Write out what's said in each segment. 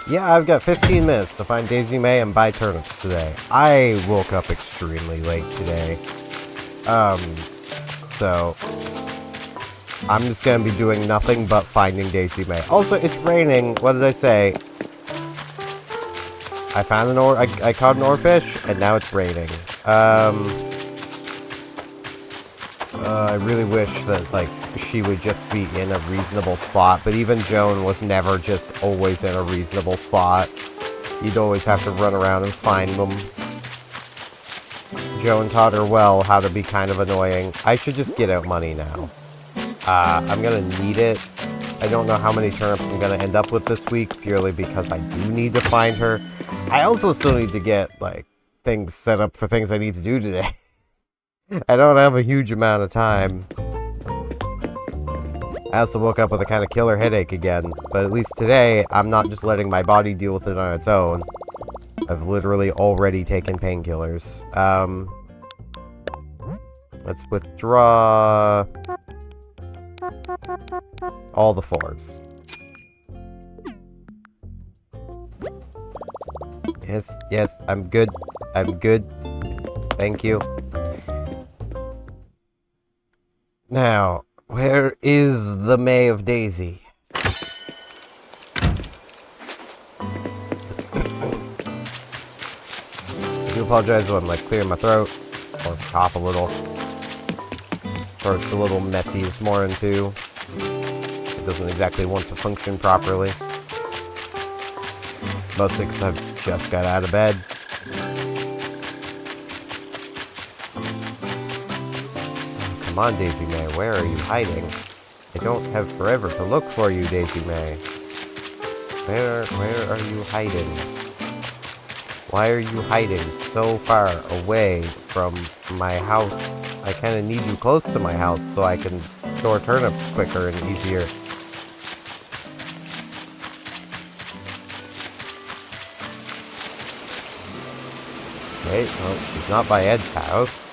Yeah, I've got 15 minutes to find Daisy May and buy turnips today. I woke up extremely late today. So I'm just gonna be doing nothing but finding Daisy May. Also, it's raining. What did I say? I found an I caught an oarfish, and now it's raining. I really wish that, like, she would just be in a reasonable spot, but even Joan was never just always in a reasonable spot. You'd always have to run around and find them. Joan taught her well how to be kind of annoying. I should just get out money now. I'm gonna need it. I don't know how many turnips I'm gonna end up with this week, purely because I do need to find her. I also still need to get, like, things set up for things I need to do today. I don't have a huge amount of time. I also woke up with a kind of killer headache again, but at least today, I'm not just letting my body deal with it on its own. I've literally already taken painkillers. Let's withdraw all the 4s. Yes, I'm good. I'm good. Thank you. Now, where is the May of Daisy? I do apologize if I'm, like, clearing my throat, or cough a little. Or it's a little messy this morning, too. It doesn't exactly want to function properly. Mostly because I've just got out of bed. Come on, Daisy May, where are you hiding? I don't have forever to look for you, Daisy May. Where are you hiding? Why are you hiding so far away from my house? I kind of need you close to my house so I can store turnips quicker and easier. Wait, well, she's not by Ed's house.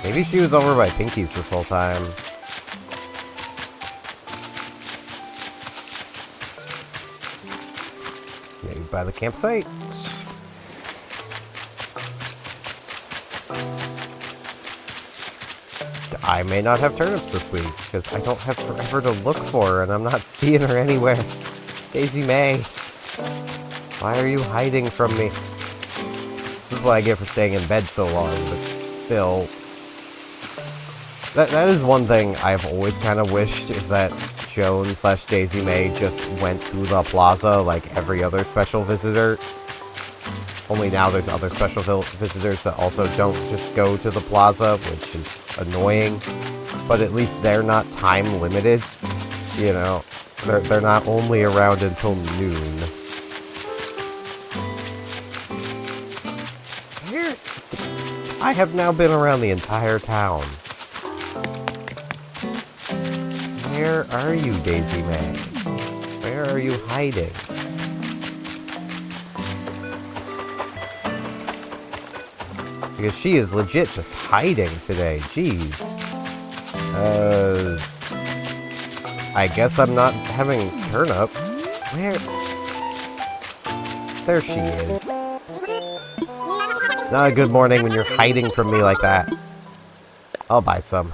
Maybe she was over by Pinky's this whole time. Maybe by the campsite. I may not have turnips this week, because I don't have forever to look for her, and I'm not seeing her anywhere. Daisy May, why are you hiding from me? This is what I get for staying in bed so long, but still. That is one thing I've always kind of wished, is that Joan/Daisy May just went to the plaza like every other special visitor. Only now there's other special visitors that also don't just go to the plaza, which is annoying. But at least they're not time limited. You know, they're not only around until noon. Here, I have now been around the entire town. Where are you, Daisy May? Where are you hiding? Because she is legit just hiding today. Jeez. I guess I'm not having turnips. Where? There she is. It's not a good morning when you're hiding from me like that. I'll buy some.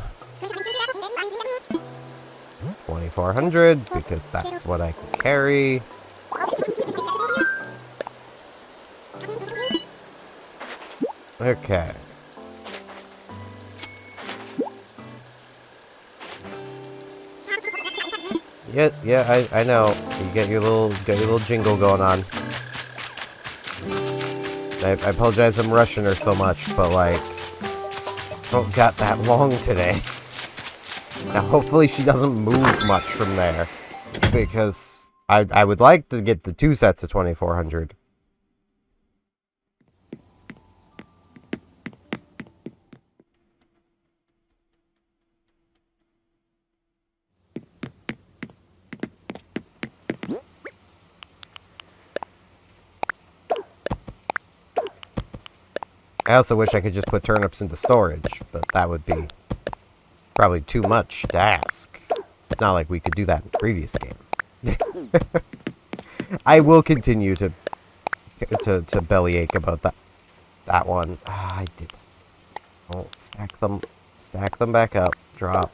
2,400, because that's what I can carry. Okay. Yeah, I know. You get your little jingle going on. I apologize I'm rushing her so much, but like, don't got that long today. Now, hopefully she doesn't move much from there, because I would like to get the 2 sets of 2,400. I also wish I could just put turnips into storage, but that would be probably too much to ask. It's not like we could do that in the previous game. I will continue to bellyache about that one. I did. Oh, stack them back up. Drop.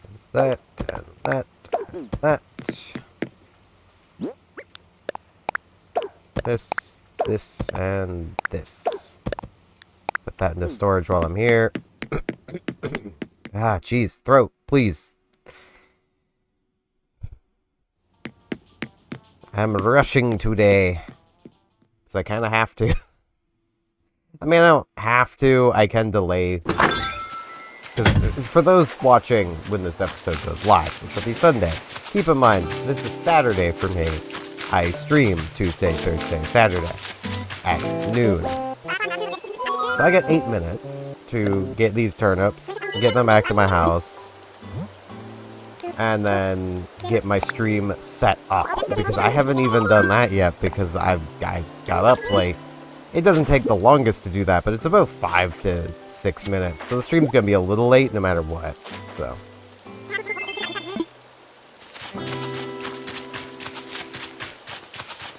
There's that, and that, and that. This, and this. Put that into storage while I'm here. Ah, jeez, throat, please. I'm rushing today. Because I kind of have to. I mean, I don't have to. I can delay. For those watching when this episode goes live, which will be Sunday, keep in mind, this is Saturday for me. I stream Tuesday, Thursday, Saturday at noon. So I get 8 minutes to get these turnips, get them back to my house, and then get my stream set up. Because I haven't even done that yet because I got up late. It doesn't take the longest to do that, but it's about 5 to 6 minutes. So the stream's going to be a little late no matter what. So.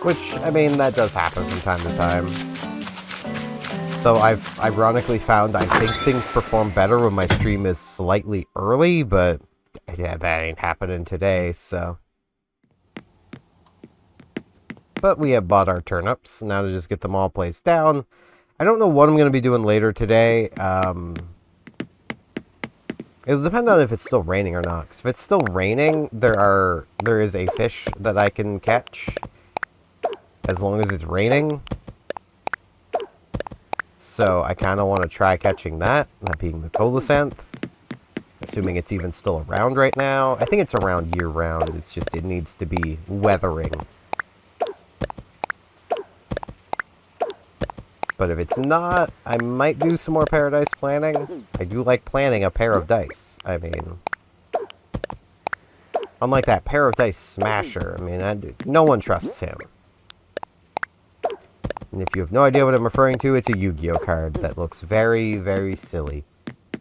Which, I mean, that does happen from time to time. Though I've ironically found I think things perform better when my stream is slightly early, but yeah, that ain't happening today, so. But we have bought our turnips, now to just get them all placed down. I don't know what I'm going to be doing later today. It'll depend on if it's still raining or not. 'Cause if it's still raining, there is a fish that I can catch. As long as it's raining. So I kind of want to try catching that being the colasanth. Assuming it's even still around right now. I think it's around year-round. It's just it needs to be weathering. But if it's not, I might do some more paradise planning. I do like planning a pair of dice. I mean, unlike that pair of dice smasher, I mean, no one trusts him. And if you have no idea what I'm referring to, it's a Yu-Gi-Oh card that looks very, very silly.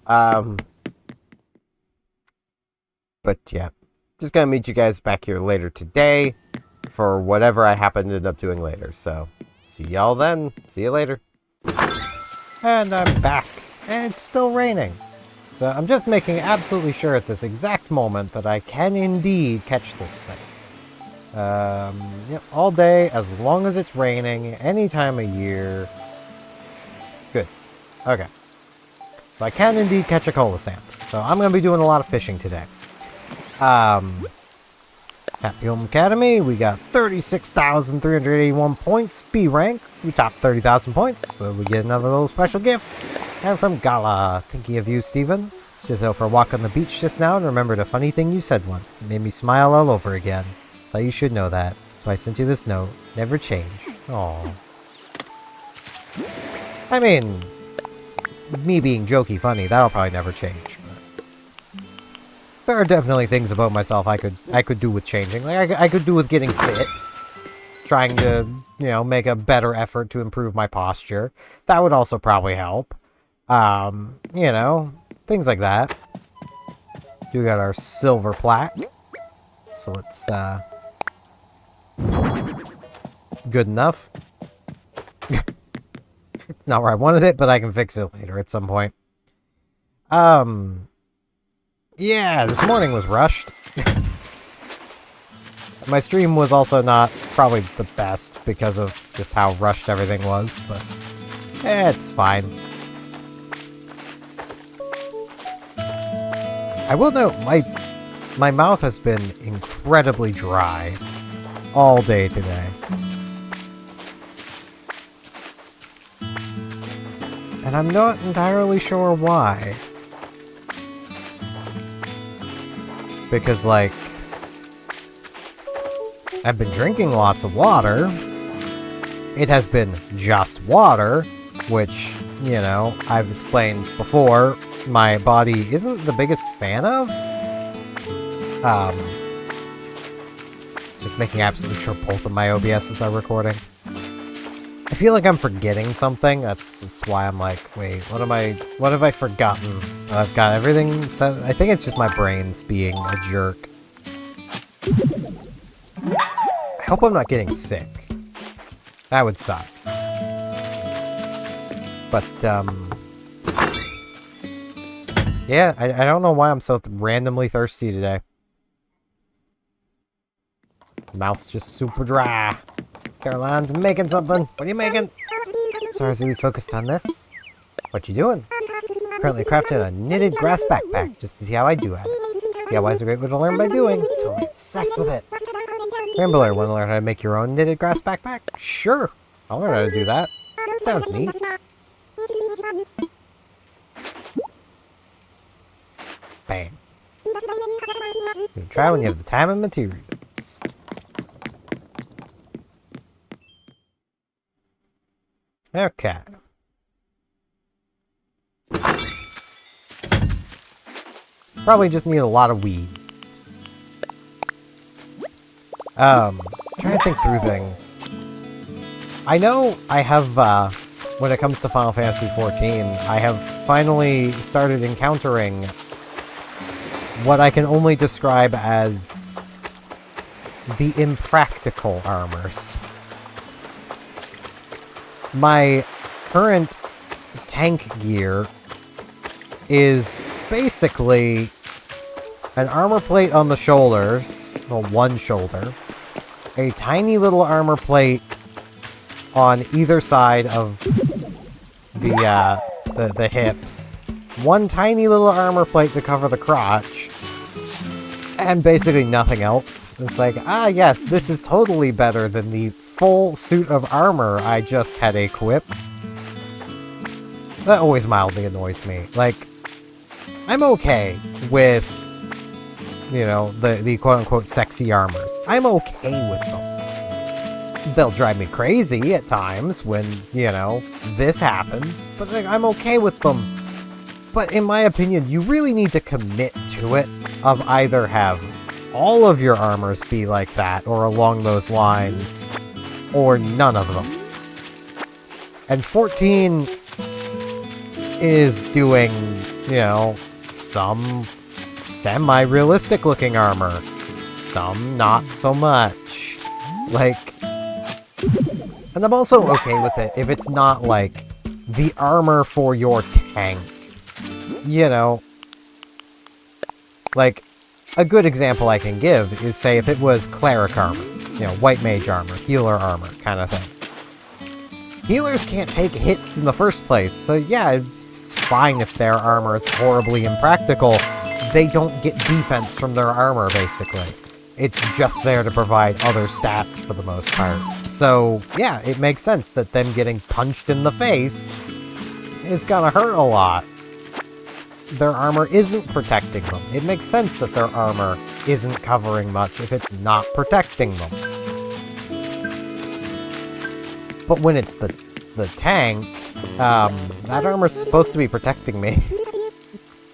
But yeah, just gonna meet you guys back here later today for whatever I happen to end up doing later. So, see y'all then. See you later. And I'm back. And it's still raining. So I'm just making absolutely sure at this exact moment that I can indeed catch this thing. Yep, all day, as long as it's raining, any time of year. Good. Okay. So I can indeed catch a colasanth. So I'm going to be doing a lot of fishing today. Happy Home Academy, we got 36,381 points. B rank, we topped 30,000 points, so we get another little special gift. And from Gala, thinking of you, Steven. Just out for a walk on the beach just now and remembered a funny thing you said once. It made me smile all over again. Thought you should know that. That's why I sent you this note. Never change. Aww. I mean, me being jokey funny, that'll probably never change. But there are definitely things about myself I could do with changing. Like I could do with getting fit. Trying to, you know, make a better effort to improve my posture. That would also probably help. You know, things like that. We got our silver plaque. So let's, good enough. It's not where I wanted it, but I can fix it later at some point. Yeah, this morning was rushed. My stream was also not probably the best because of just how rushed everything was, but it's fine. I will note, my mouth has been incredibly dry all day today. And I'm not entirely sure why. Because, like, I've been drinking lots of water. It has been just water, which you know, I've explained before, my body isn't the biggest fan of. Just making absolutely sure both of my OBSs are recording. I feel like I'm forgetting something. That's why I'm like, wait, what have I forgotten? I've got everything set. I think it's just my brain's being a jerk. I hope I'm not getting sick. That would suck. But, yeah, I don't know why I'm so randomly thirsty today. Mouth's just super dry. Caroline's making something. What are you making? Sorry, I was really focused on this. What you doing? Currently crafting a knitted grass backpack, just to see how I do at it. DIY's a great way to learn by doing. Totally obsessed with it. Rambler, want to learn how to make your own knitted grass backpack? Sure. I'll learn how to do that. Sounds neat. Bam. You try when you have the time and materials. Okay. Probably just need a lot of weed. Trying to think through things. I know I have, when it comes to Final Fantasy XIV, I have finally started encountering what I can only describe as the impractical armors. My current tank gear is basically an armor plate on the shoulders, well, one shoulder, a tiny little armor plate on either side of the hips, one tiny little armor plate to cover the crotch, and basically nothing else. It's like, ah yes, this is totally better than the full suit of armor I just had equipped. That always mildly annoys me. Like, I'm okay with, you know, the quote-unquote sexy armors. I'm okay with them. They'll drive me crazy at times when, you know, this happens, but like, I'm okay with them. But in my opinion, you really need to commit to it, of either have all of your armors be like that, or along those lines, or none of them. And 14 is doing, you know, some semi-realistic looking armor, some not so much. Like, and I'm also okay with it if it's not like the armor for your tank. You know, like, a good example I can give is, say, if it was cleric armor, you know, white mage armor, healer armor, kind of thing. Healers can't take hits in the first place, so yeah, it's fine if their armor is horribly impractical. They don't get defense from their armor, basically. It's just there to provide other stats for the most part. So, yeah, it makes sense that them getting punched in the face is gonna hurt a lot. Their armor isn't protecting them. It makes sense that their armor isn't covering much if it's not protecting them. But when it's the tank, that armor's supposed to be protecting me.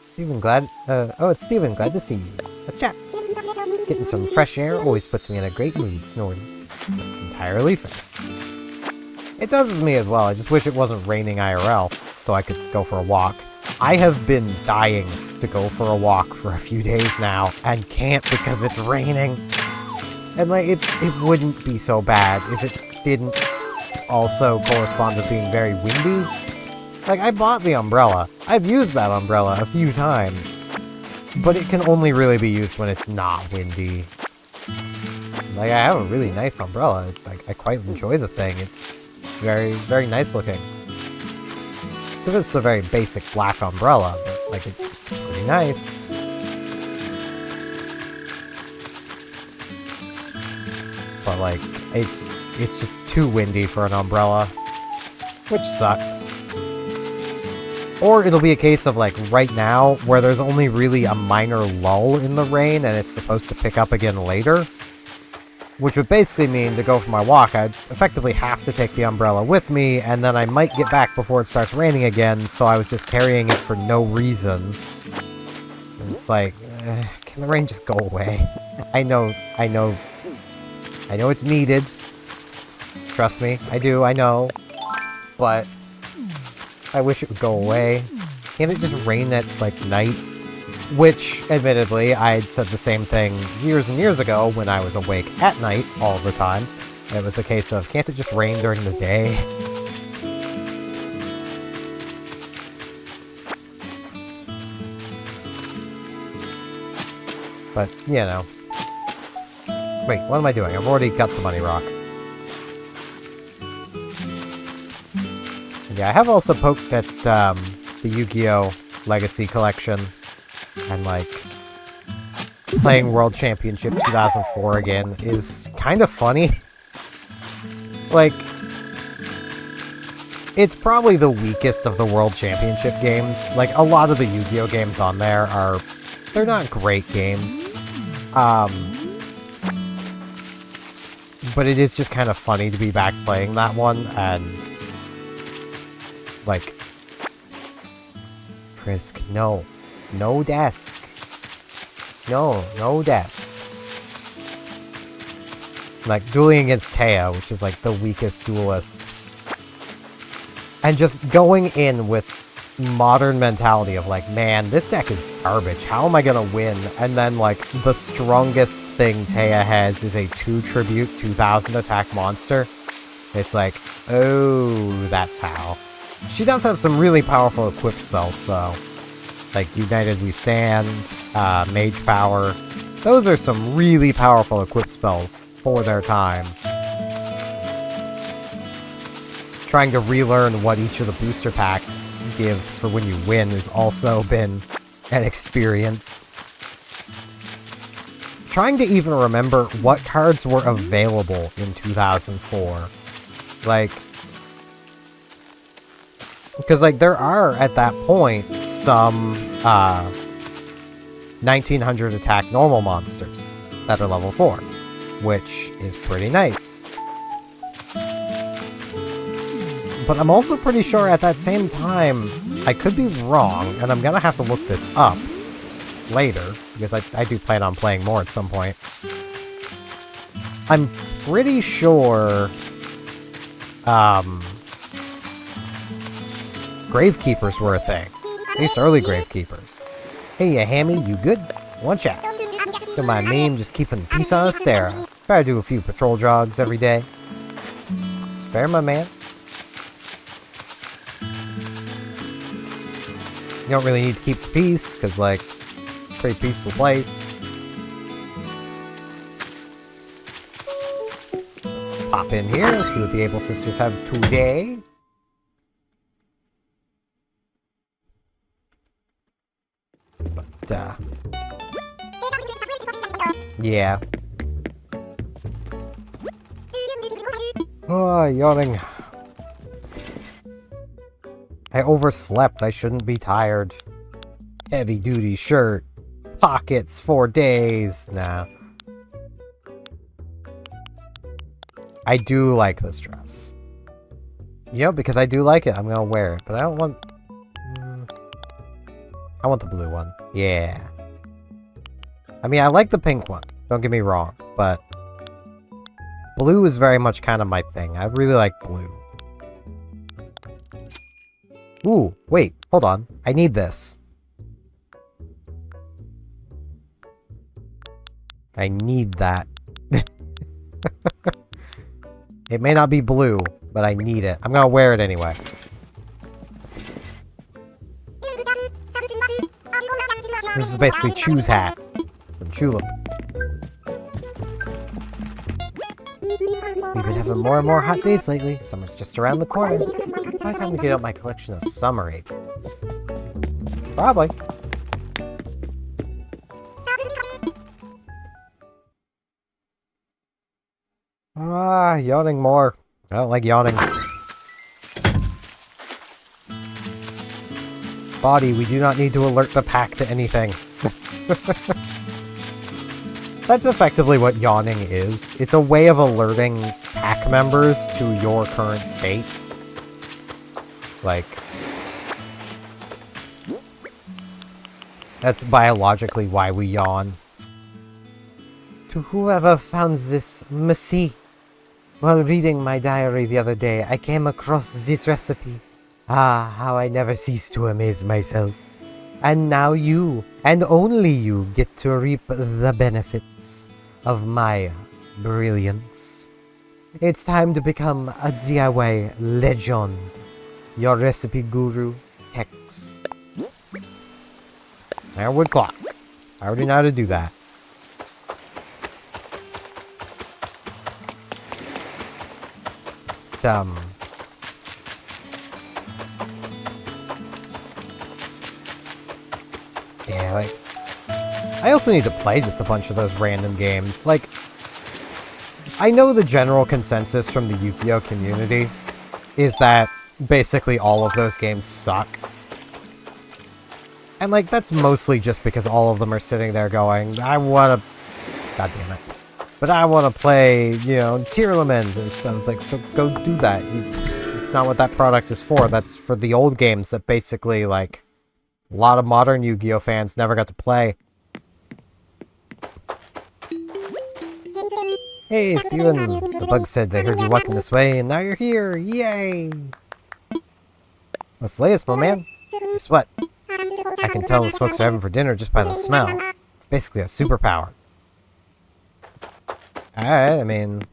Steven, it's Steven, glad to see you. Let's chat. Getting some fresh air always puts me in a great mood, snorting. That's entirely fair. It does with me as well, I just wish it wasn't raining IRL, so I could go for a walk. I have been dying to go for a walk for a few days now, and can't because it's raining. And like, it wouldn't be so bad if it didn't also correspond to being very windy. Like, I bought the umbrella. I've used that umbrella a few times. But it can only really be used when it's not windy. Like, I have a really nice umbrella. Like, I quite enjoy the thing. It's very, very nice looking. It's just a very basic black umbrella, but, like, it's pretty nice. But, like, it's just too windy for an umbrella, which sucks. Or it'll be a case of, like, right now, where there's only really a minor lull in the rain, and it's supposed to pick up again later. Which would basically mean to go for my walk, I'd effectively have to take the umbrella with me, and then I might get back before it starts raining again, so I was just carrying it for no reason. And it's like, can the rain just go away? I know it's needed. Trust me, I know. But I wish it would go away. Can't it just rain at, like, night? Which, admittedly, I had said the same thing years and years ago when I was awake at night all the time. It was a case of, can't it just rain during the day? But, you know. Wait, what am I doing? I've already got the money rock. Yeah, I have also poked at the Yu-Gi-Oh! Legacy collection. And, like, playing World Championship 2004 again is kind of funny. Like, it's probably the weakest of the World Championship games. Like, a lot of the Yu-Gi-Oh! Games on there are... they're not great games. But it is just kind of funny to be back playing that one, and... like... Frisk, no. No desk. No desk. Like, dueling against Taya, which is, like, the weakest duelist. And just going in with modern mentality of, like, man, this deck is garbage. How am I gonna win? And then, like, the strongest thing Taya has is a 2 Tribute 2000 attack monster. It's like, oh, that's how. She does have some really powerful equip spells, though. Like, United We Stand, Mage Power. Those are some really powerful equip spells for their time. Trying to relearn what each of the booster packs gives for when you win has also been an experience. Trying to even remember what cards were available in 2004. Like... because, like, there are, at that point, some, 1900 attack normal monsters that are level 4, which is pretty nice. But I'm also pretty sure at that same time, I could be wrong, and I'm gonna have to look this up later, because I do plan on playing more at some point. I'm pretty sure, Gravekeepers were a thing. At least early Gravekeepers. Hey, ya hammy, you good? One chat. Don't mind me, I'm just keeping peace on Astera. Try to do a few patrol jogs every day. It's fair, my man. You don't really need to keep the peace, because, like, pretty peaceful place. Let's pop in here, see what the Able Sisters have today. But, yeah. Oh, yawning. I overslept. I shouldn't be tired. Heavy duty shirt. Pockets for days. Nah. I do like this dress. You know, because I do like it, I'm gonna wear it. But I don't want... I want the blue one. Yeah. I mean, I like the pink one. Don't get me wrong. But blue is very much kind of my thing. I really like blue. Ooh, wait. Hold on. I need this. I need that. It may not be blue, but I need it. I'm gonna wear it anyway. This is basically Chew's hat from Tulip. We've been having more and more hot days lately. Summer's just around the corner. It's my time to get out my collection of summer aprons. Probably. Ah, yawning more. I don't like yawning. Body, we do not need to alert the pack to anything. That's effectively what yawning is. It's a way of alerting pack members to your current state. Like, that's biologically why we yawn. To whoever found this, merci. While reading my diary the other day, I came across this recipe. Ah, how I never cease to amaze myself. And now you, and only you, get to reap the benefits of my brilliance. It's time to become a DIY legend. Your recipe guru, Hex. Firewood clock. I already know how to do that. Yeah, like, I also need to play just a bunch of those random games. Like, I know the general consensus from the Yu-Gi-Oh community is that basically all of those games suck. And, like, that's mostly just because all of them are sitting there going, I want to... God damn it. But I want to play, you know, Tearlament and stuff. It's like, so go do that. It's not what that product is for. That's for the old games that basically, like, a lot of modern Yu-Gi-Oh fans never got to play. Hey, Steven. The bug said they heard you walking this way, and now you're here. Yay! What's the latest, my man? Guess what? I can tell what folks are having for dinner just by the smell. It's basically a superpower. Alright, I mean,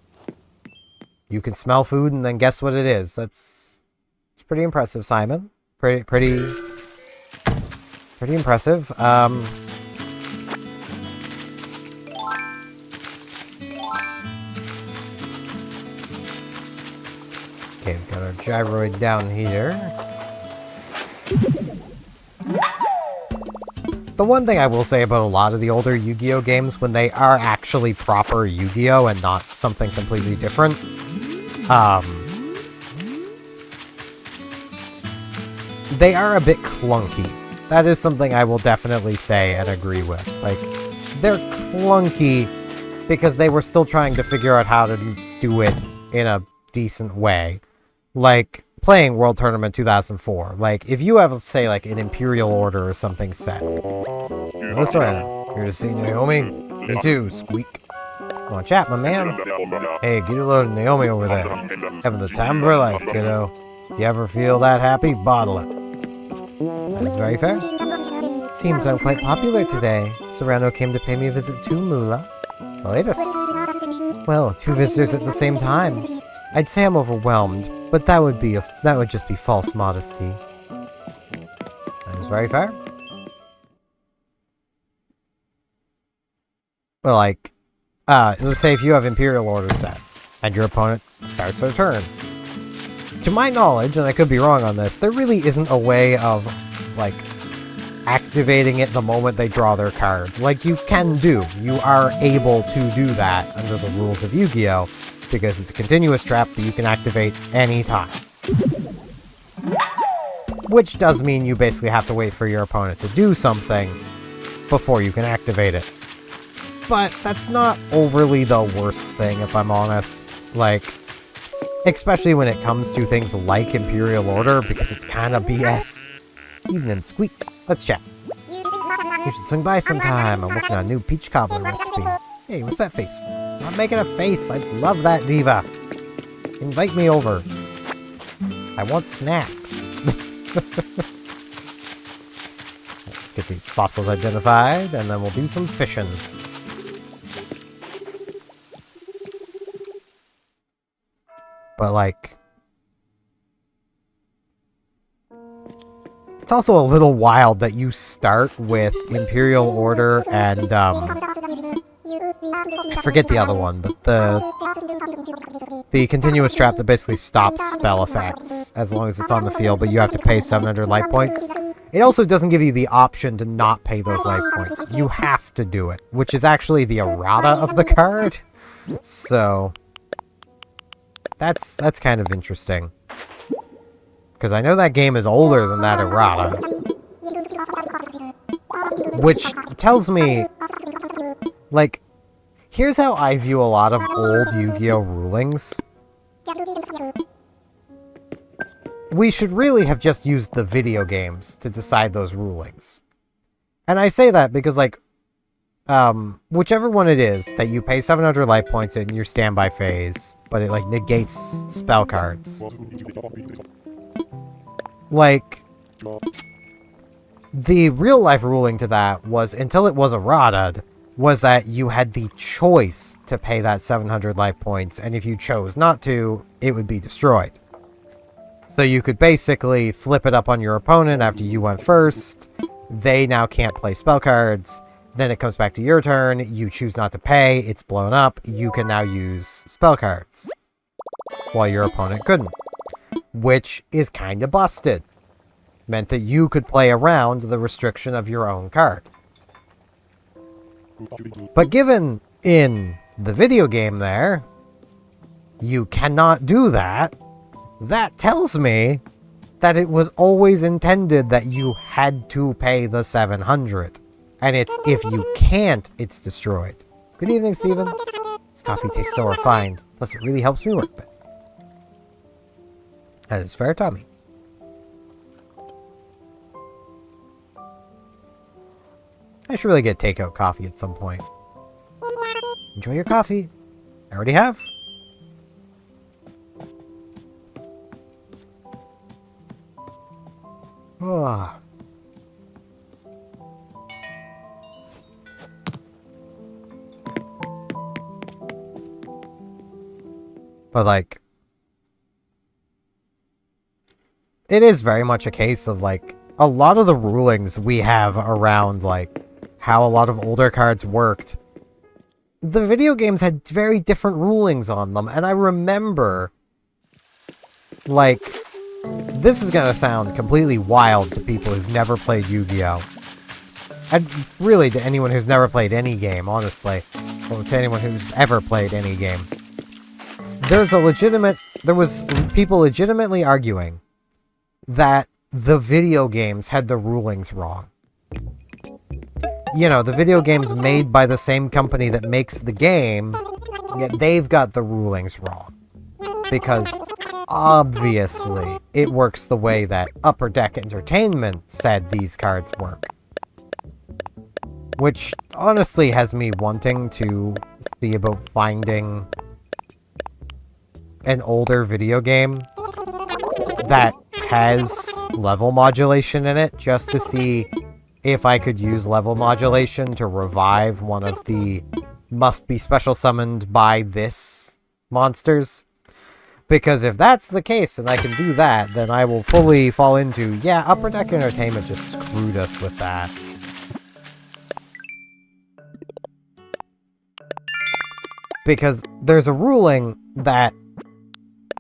you can smell food and then guess what it is. It's pretty impressive, Simon. Pretty impressive. Okay, we've got our gyroid down here. The one thing I will say about a lot of the older Yu-Gi-Oh games, when they are actually proper Yu-Gi-Oh and not something completely different, they are a bit clunky. That is something I will definitely say and agree with. Like, they're clunky because they were still trying to figure out how to do it in a decent way. Like, playing World Tournament 2004. Like, if you have, say, like, an Imperial Order or something set. Hello, Serena. Here to see Naomi? Me too, Squeak. Come on, chat, my man. Hey, get a load of Naomi over there. Having the time of her life, kiddo. You ever feel that happy? Bottle it. That is very fair. It seems I'm quite popular today. Serrano came to pay me a visit too, Moolah. It's the latest. Well, 2 visitors at the same time. I'd say I'm overwhelmed, but that would just be false modesty. That is very fair. Well, like, let's say if you have Imperial Order set, and your opponent starts their turn. To my knowledge, and I could be wrong on this, there really isn't a way of, like, activating it the moment they draw their card. Like, you can do. You are able to do that under the rules of Yu-Gi-Oh! Because it's a continuous trap that you can activate anytime. Which does mean you basically have to wait for your opponent to do something before you can activate it. But that's not overly the worst thing, if I'm honest. Like, especially when it comes to things like Imperial Order, because it's kind of BS. Evening, Squeak. Let's chat. You should swing by sometime. I'm working on a new peach cobbler recipe. Hey, what's that face? I'm not making a face. I love that diva. Invite me over. I want snacks. Let's get these fossils identified, and then we'll do some fishing. But, like, it's also a little wild that you start with Imperial Order and, I forget the other one, but the continuous trap that basically stops spell effects as long as it's on the field, but you have to pay 700 life points. It also doesn't give you the option to not pay those life points. You have to do it, which is actually the errata of the card. So that's kind of interesting. Because I know that game is older than that errata. Which tells me, like, Here's how I view a lot of old Yu-Gi-Oh! Rulings. We should really have just used the video games to decide those rulings. And I say that because, like, whichever one it is that you pay 700 life points in your standby phase, but it, like, negates spell cards. Like, the real-life ruling to that was, until it was errata, was that you had the choice to pay that 700 life points, and if you chose not to, it would be destroyed. So you could basically flip it up on your opponent after you went first. They now can't play spell cards. Then it comes back to your turn. You choose not to pay. It's blown up. You can now use spell cards, while your opponent couldn't. Which is kind of busted. Meant that you could play around the restriction of your own card. But given in the video game there, you cannot do that. That tells me that it was always intended that you had to pay the 700. And it's, if you can't, it's destroyed. Good evening, Steven. This coffee tastes so refined. Plus, it really helps me work better. That is fair, Tommy. I should really get takeout coffee at some point. Enjoy your coffee. I already have. Oh. But, like, it is very much a case of, like, a lot of the rulings we have around, like, how a lot of older cards worked. The video games had very different rulings on them, and I remember, like, this is gonna sound completely wild to people who've never played Yu-Gi-Oh! And really to anyone who's never played any game, honestly. Or to anyone who's ever played any game. There was people legitimately arguing that the video games had the rulings wrong. You know, the video games made by the same company that makes the game, yet they've got the rulings wrong. Because obviously it works the way that Upper Deck Entertainment said these cards work. Which honestly has me wanting to see about finding an older video game that has level modulation in it, just to see if I could use level modulation to revive one of the must-be special summoned by this monsters. Because if that's the case and I can do that, then I will fully fall into, yeah, Upper Deck Entertainment just screwed us with that. Because there's a ruling that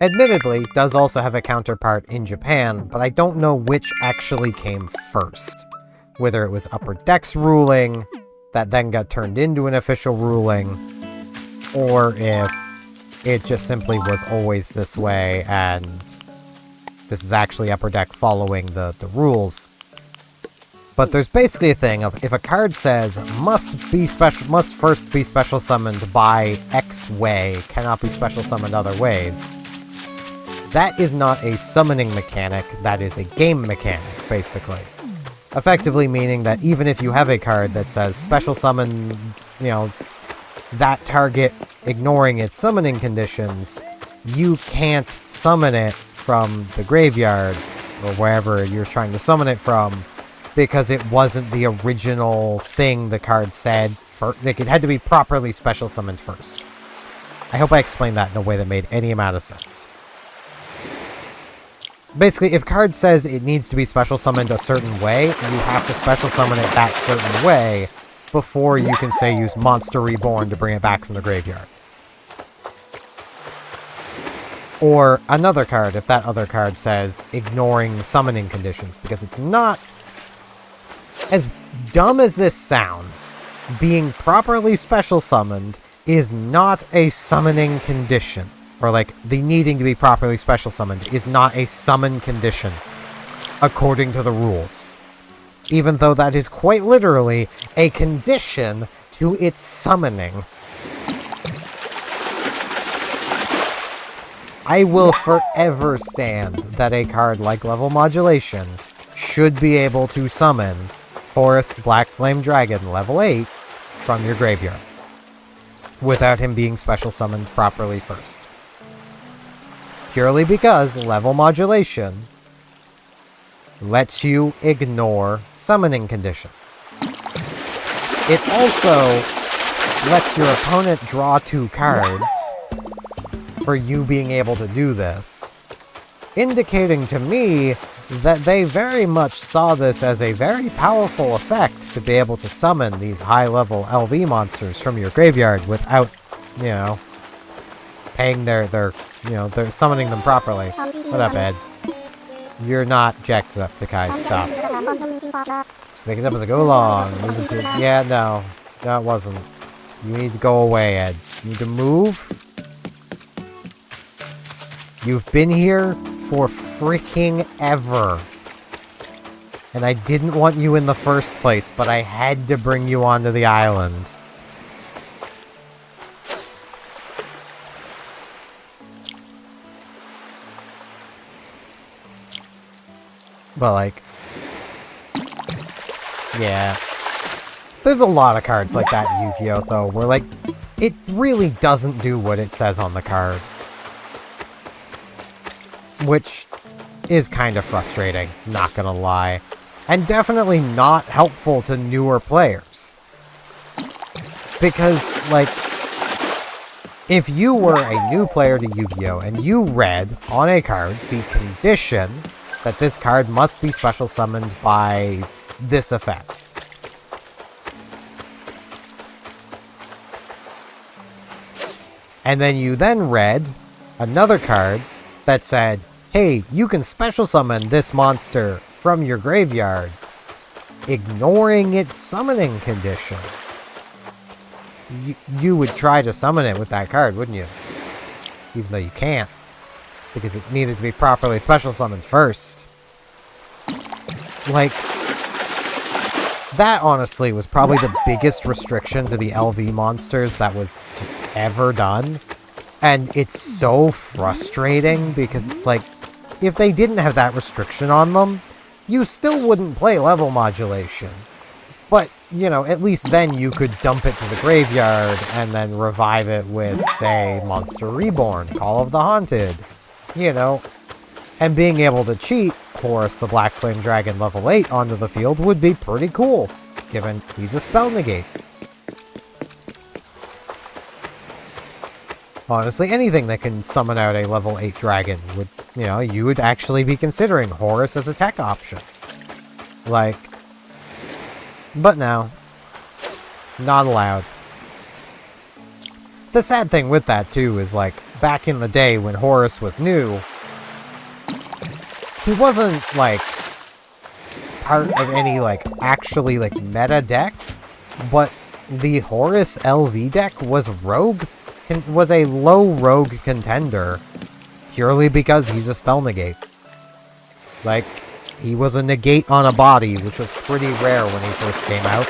admittedly does also have a counterpart in Japan, but I don't know which actually came first. Whether it was Upper Deck's ruling that then got turned into an official ruling, or if it just simply was always this way and this is actually Upper Deck following the rules. But there's basically a thing of, if a card says must first be special summoned by X way, cannot be special summoned other ways, that is not a summoning mechanic, that is a game mechanic, basically. Effectively meaning that even if you have a card that says special summon, you know, that target ignoring its summoning conditions, you can't summon it from the graveyard, or wherever you're trying to summon it from, because it wasn't the original thing the card said. Like, it had to be properly special summoned first. I hope I explained that in a way that made any amount of sense. Basically, if card says it needs to be special summoned a certain way, you have to special summon it that certain way before you can, say, use Monster Reborn to bring it back from the graveyard. Or another card, if that other card says ignoring summoning conditions, because it's not... As dumb as this sounds, being properly special summoned is not a summoning condition. Or, like, the needing to be properly special summoned is not a summon condition, according to the rules. Even though that is quite literally a condition to its summoning. I will forever stand that a card like Level Modulation should be able to summon Horus Black Flame Dragon level 8 from your graveyard, without him being special summoned properly first. Purely because Level Modulation lets you ignore summoning conditions. It also lets your opponent draw 2 cards for you being able to do this, indicating to me that they very much saw this as a very powerful effect to be able to summon these high-level LV monsters from your graveyard without, you know, paying they're summoning them properly. What up, Ed? You're not Jacksepticeye, stop. Just make it up as I go along. Yeah, no, it wasn't. You need to go away, Ed. You need to move. You've been here for freaking ever. And I didn't want you in the first place, but I had to bring you onto the island. But, like, yeah. There's a lot of cards like that in Yu-Gi-Oh! Though, where, like, it really doesn't do what it says on the card. Which is kind of frustrating, not gonna lie. And definitely not helpful to newer players. Because, like, if you were a new player to Yu-Gi-Oh! And you read on a card the condition that this card must be special summoned by this effect. And then you then read another card that said, hey, you can special summon this monster from your graveyard, ignoring its summoning conditions. You would try to summon it with that card, wouldn't you? Even though you can't. Because it needed to be properly special summoned first. Like, that honestly was probably the biggest restriction to the LV monsters that was just ever done. And it's so frustrating because it's like, if they didn't have that restriction on them, you still wouldn't play Level Modulation. But, you know, at least then you could dump it to the graveyard and then revive it with, say, Monster Reborn, Call of the Haunted. You know, and being able to cheat Horus the Black Flame Dragon level 8 onto the field would be pretty cool, given he's a spell negate. Honestly, anything that can summon out a level 8 dragon would, you know, you would actually be considering Horus as a tech option. Like, but no, not allowed. The sad thing with that, too, is, like, back in the day when Horus was new, he wasn't, like, part of any, like, actually, like, meta deck, but the Horus LV deck was a low rogue contender, purely because he's a spell negate. Like, he was a negate on a body, which was pretty rare when he first came out.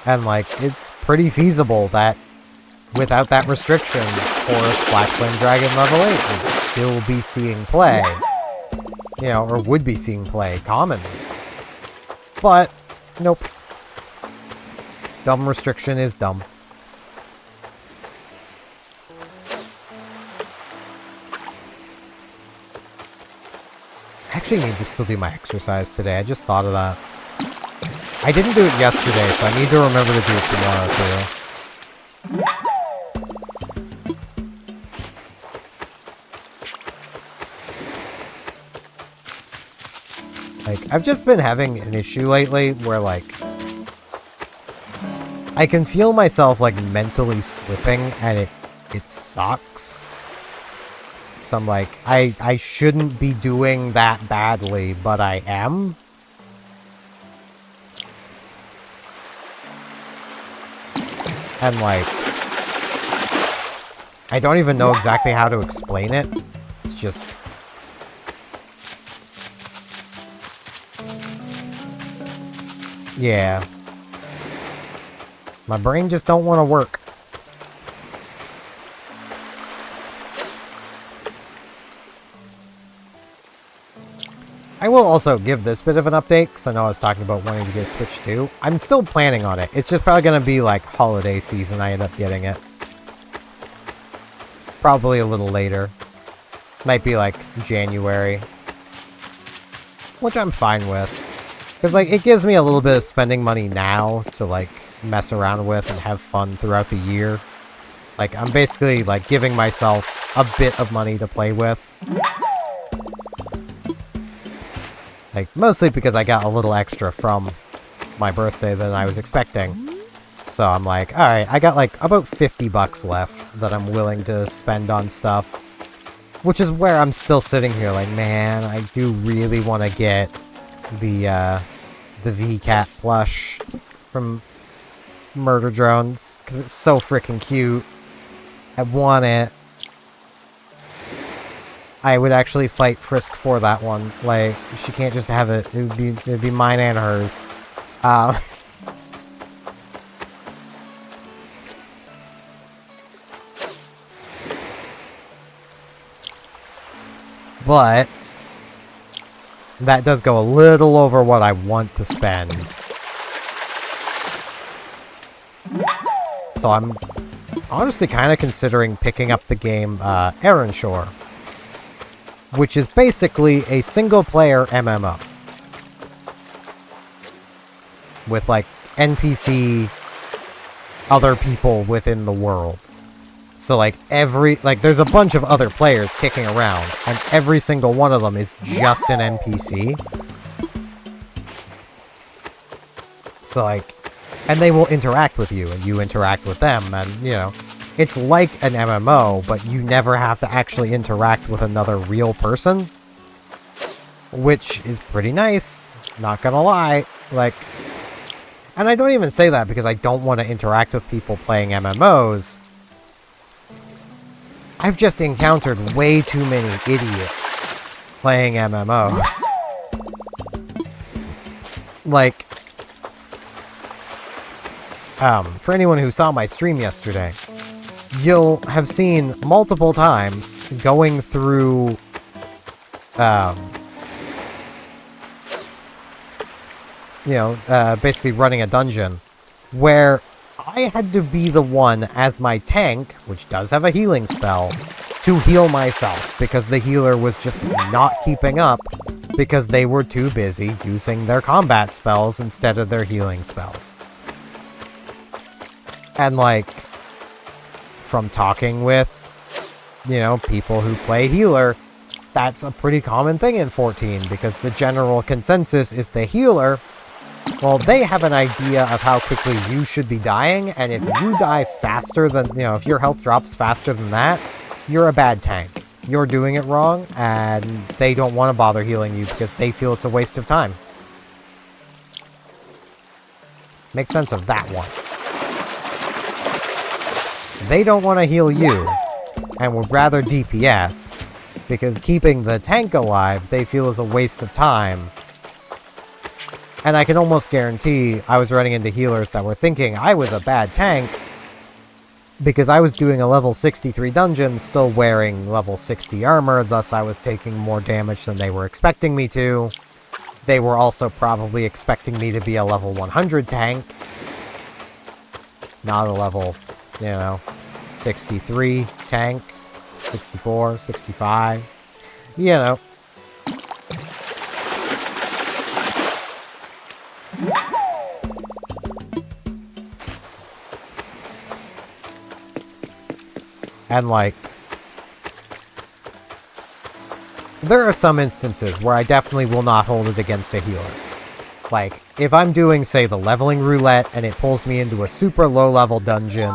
And, like, it's pretty feasible that without that restriction, Horus Black Flame Dragon level 8 would still be seeing play. You know, or would be seeing play commonly. But, nope. Dumb restriction is dumb. I actually need to still do my exercise today. I just thought of that. I didn't do it yesterday, so I need to remember to do it tomorrow, too. Like, I've just been having an issue lately where, like, I can feel myself, like, mentally slipping, and it sucks. So I'm like, I shouldn't be doing that badly, but I am. And, like, I don't even know exactly how to explain it. It's just... Yeah. My brain just don't want to work. I will also give this bit of an update, because I know I was talking about wanting to get Switch 2. I'm still planning on it. It's just probably going to be like holiday season I end up getting it. Probably a little later. Might be like January. Which I'm fine with. Because like it gives me a little bit of spending money now to like mess around with and have fun throughout the year. Like I'm basically like giving myself a bit of money to play with. Like, mostly because I got a little extra from my birthday than I was expecting. So I'm like, alright, I got like about 50 bucks left that I'm willing to spend on stuff. Which is where I'm still sitting here like, man, I do really want to get the V-Cat plush from Murder Drones. Because it's so freaking cute. I want it. I would actually fight Frisk for that one. Like, she can't just have it. It'd be mine and hers. But that does go a little over what I want to spend. So I'm honestly kind of considering picking up the game Aaron Shore, which is basically a single-player MMO. With, like, NPC other people within the world. So, like, there's a bunch of other players kicking around, and every single one of them is just an NPC. So, like, and they will interact with you, and you interact with them, and, you know, it's like an MMO, but you never have to actually interact with another real person. Which is pretty nice, not gonna lie. Like, and I don't even say that because I don't want to interact with people playing MMOs. I've just encountered way too many idiots playing MMOs. Like, for anyone who saw my stream yesterday, you'll have seen multiple times going through, basically running a dungeon, where I had to be the one as my tank, which does have a healing spell, to heal myself, because the healer was just not keeping up, because they were too busy using their combat spells instead of their healing spells. And, like, from talking with, people who play healer, that's a pretty common thing in 14, because the general consensus is the healer, well, they have an idea of how quickly you should be dying, and if you die faster than, if your health drops faster than that, you're a bad tank. You're doing it wrong, and they don't want to bother healing you because they feel it's a waste of time. Make sense of that one. They don't want to heal you, and would rather DPS, because keeping the tank alive they feel is a waste of time. And I can almost guarantee I was running into healers that were thinking I was a bad tank, because I was doing a level 63 dungeon still wearing level 60 armor, thus I was taking more damage than they were expecting me to. They were also probably expecting me to be a level 100 tank, not a level, 63 tank, 64, 65, And, like, there are some instances where I definitely will not hold it against a healer. Like, if I'm doing, say, the leveling roulette, and it pulls me into a super low-level dungeon,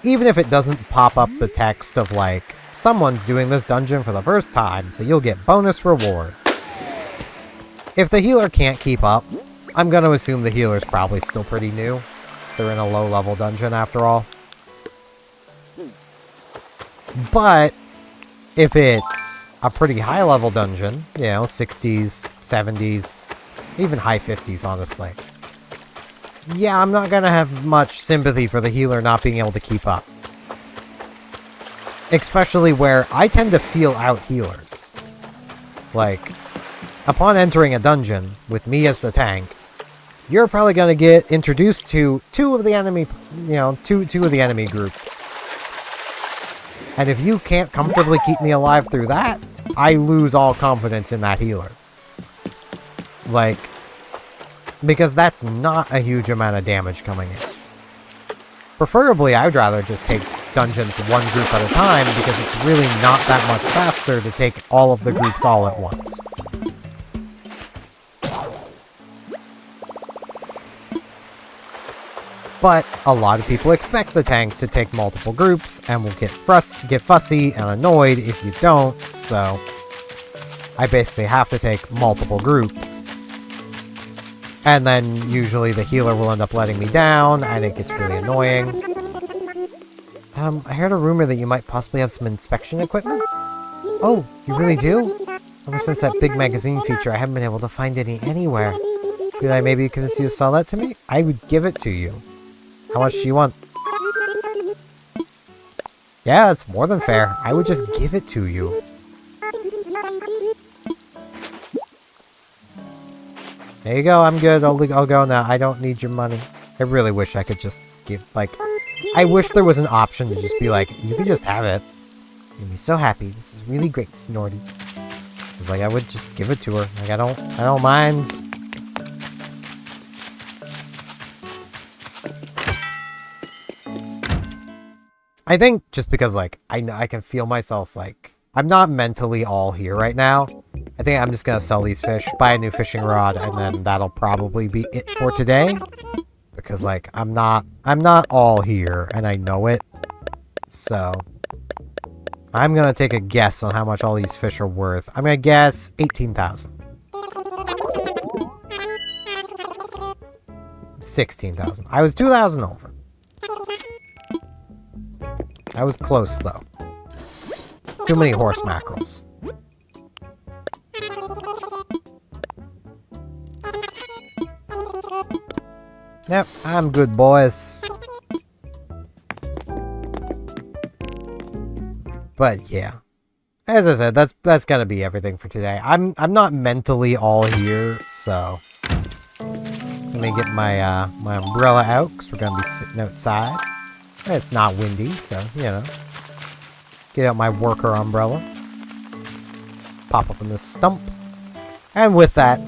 even if it doesn't pop up the text of, like, someone's doing this dungeon for the first time, so you'll get bonus rewards. If the healer can't keep up, I'm gonna assume the healer's probably still pretty new. They're in a low-level dungeon, after all. But if it's a pretty high-level dungeon, 60s, 70s, even high 50s, honestly, yeah, I'm not gonna have much sympathy for the healer not being able to keep up. Especially where I tend to feel out healers. Like, upon entering a dungeon with me as the tank, you're probably going to get introduced to two of the enemy groups. And if you can't comfortably keep me alive through that, I lose all confidence in that healer. Like, because that's not a huge amount of damage coming in. Preferably, I'd rather just take dungeons one group at a time, because it's really not that much faster to take all of the groups all at once. But a lot of people expect the tank to take multiple groups and will get fussy and annoyed if you don't, so I basically have to take multiple groups. And then usually the healer will end up letting me down and it gets really annoying. I heard a rumor that you might possibly have some inspection equipment? Oh, you really do? Ever since that big magazine feature, I haven't been able to find any anywhere. Could I maybe convince you to sell that to me? I would give it to you. How much do you want? Yeah, that's more than fair. I would just give it to you. There you go, I'm good. I'll go now. I don't need your money. I really wish I could just give, like... I wish there was an option to just be like, you can just have it. You'd be so happy. This is really great, Snorty. It's like, I would just give it to her. Like, I don't mind. I think just because, like, I can feel myself, like, I'm not mentally all here right now. I think I'm just gonna sell these fish, buy a new fishing rod, and then that'll probably be it for today. Because, like, I'm not all here, and I know it. So, I'm gonna take a guess on how much all these fish are worth. I'm gonna guess 18,000. 16,000. I was 2,000 over. I was close, though. Too many horse mackerels. Yep, I'm good, boys. But yeah, as I said, that's gonna be everything for today. I'm not mentally all here, so let me get my my umbrella out because we're gonna be sitting outside. It's not windy, so you know. Get out my worker umbrella. Pop up in the stump. And with that,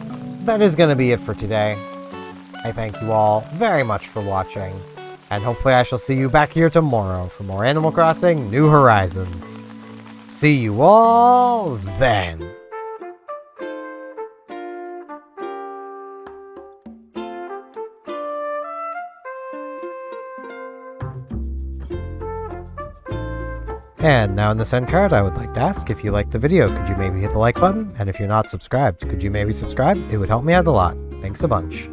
that is gonna be it for today. I thank you all very much for watching, and hopefully I shall see you back here tomorrow for more Animal Crossing New Horizons. See you all then! And now in this end card, I would like to ask, if you liked the video, could you maybe hit the like button? And if you're not subscribed, could you maybe subscribe? It would help me out a lot. Thanks a bunch.